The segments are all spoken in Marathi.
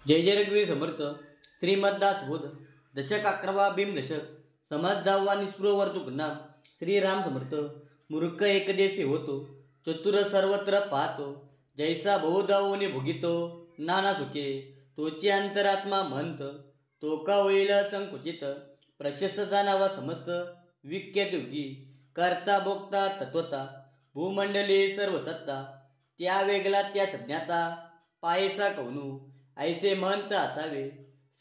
जय जय रघुवीर समर्थ. श्रीमद्दास बोध दशक 11 भीम दशक समाज जावा निस्पृह वर्तुक नाम श्रीराम समर्थ. मूर्ख एकदेशी होतो, चतुर सर्वत्र पाहतो, जैसा बहुदावोनी भोगितो नाना सुखे, तोची अंतरात्मा म्हणत, तो का होईल संकुचित, प्रशस्त जाणावा समस्त, विख्यात योगी, करता भोगता तत्वता, भूमंडली सर्व सत्ता, त्या वेगळा त्या सज्ञाता, पायसा कवनू ऐसे म्हणत असावे,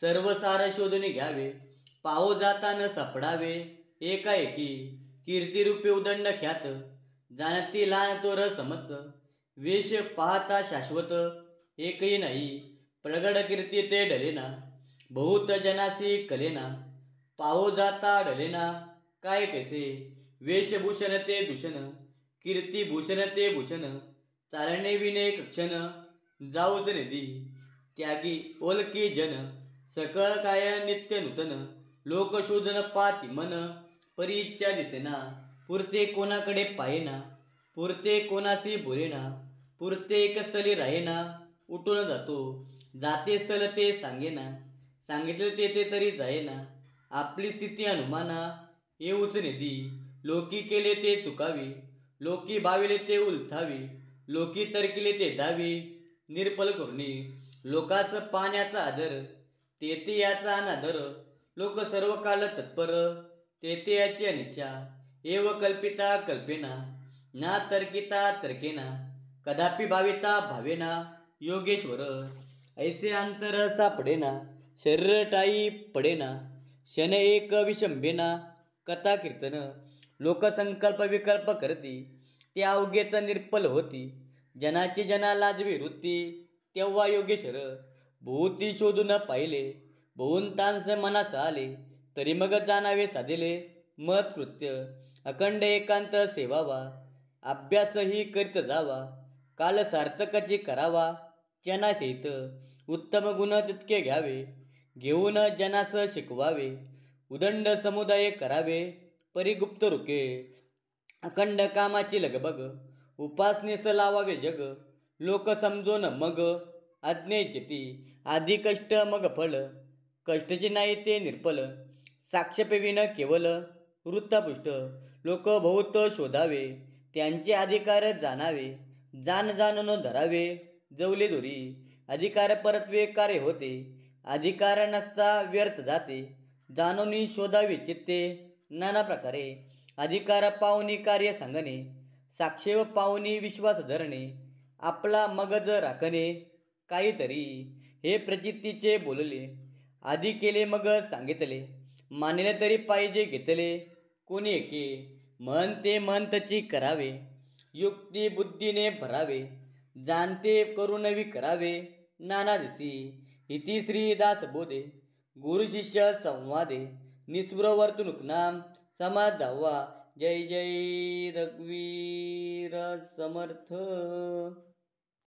सर्व सार शोधून घ्यावे, पाहो जाता न सापडावे, एकाएकी कीर्तिरूपे उदंड ख्यात, जाणती लहान तो र समस्त, वेश पाहता शाश्वत, एकही नाही प्रगड कीर्ती ते ढलेना, बहुत जनासी कलेना, पाहो जाता ढलेना, काय कैसे वेशभूषण ते दूषण, कीर्तिभूषण ते भूषण, चालणे विने क्षण, जाऊच निधी त्यागी ओलकी जन, सकळ काय नित्य नूतन, लोक शोधन पाती मन, परी इच्छा दिसेना, पुरते कोणाकडे पाहेना, पुरते कोणाशी बोलेना, पुरते एक स्थली राहेना, उठून जातो जाते स्थल ते सांगेना, सांगितले ते तरी जायेना, आपली स्थिती अनुमाना, येऊच निधी, लोकी केले ते चुकावी, लोकी भाविले ते उलथावी, लोकी तरकिले ते दावी, निर्पल करुणी लोकास पाण्याचा आदर, तेथे याचा अनादर, लोक सर्व काल तत्पर, तेथे याची अनिच्छा, एव कल्पिता कल्पेना, ना तर्किता तर्केना, कदापि भाविता भावेना, योगेश्वर ऐसे अंतर सापडेना, शरीर टाई पडेना, क्षण एक विशंभेना, कथा कीर्तन लोकसंकल्प विकल्प करती, त्या अवघेच निर्पल होती, जनाची जना लाजवी वृत्ती, तेव्हा योगेश्वर भोवती शोधून पाहिले, बहुतांश मनास आले, तरी मग जाणावे साधिले, मत कृत्य अखंड एकांत सेवावा, अभ्यासही करीत जावा, काल सार्थकाची करावा, जनासहित उत्तम गुण तितके घ्यावे, घेऊन जनास शिकवावे, उदंड समुदाय करावे, परिगुप्त रुके, अखंड कामाची लगबग, उपासनेस लावावे जग, लोक समजून मग, आज्ञेचिती आधी कष्ट मग फळ, कष्टचे नाही ते निर्फल, साक्षेपविन केवल, वृत्तपुष्ट लोक बहुत शोधावे, त्यांचे अधिकार जाणावे, जाणून धरावे, जवले दोरी अधिकार परत्वे कार्य होते, अधिकार नसता व्यर्थ जाते, जाणून शोधावे चित्ते, नाना प्रकारे अधिकार पाहुनी कार्य सांगणे, साक्षेव पाहुनी विश्वास धरणे, आपला मगज राखणे, काहीतरी हे प्रचितीचे बोलले, आधी केले मग सांगितले, मानले तरी पाहिजे घेतले, कोणी एके म्हणते म्हणतची करावे, युक्ती बुद्धीने भरावे, जाणते करून करावे, नाना दिसी इति श्रीदास बोधे, गुरु शिष्य संवादे, निस्पृह वर्तणूक नाम समाज धावा. जय जय रघुवीर समर्थ.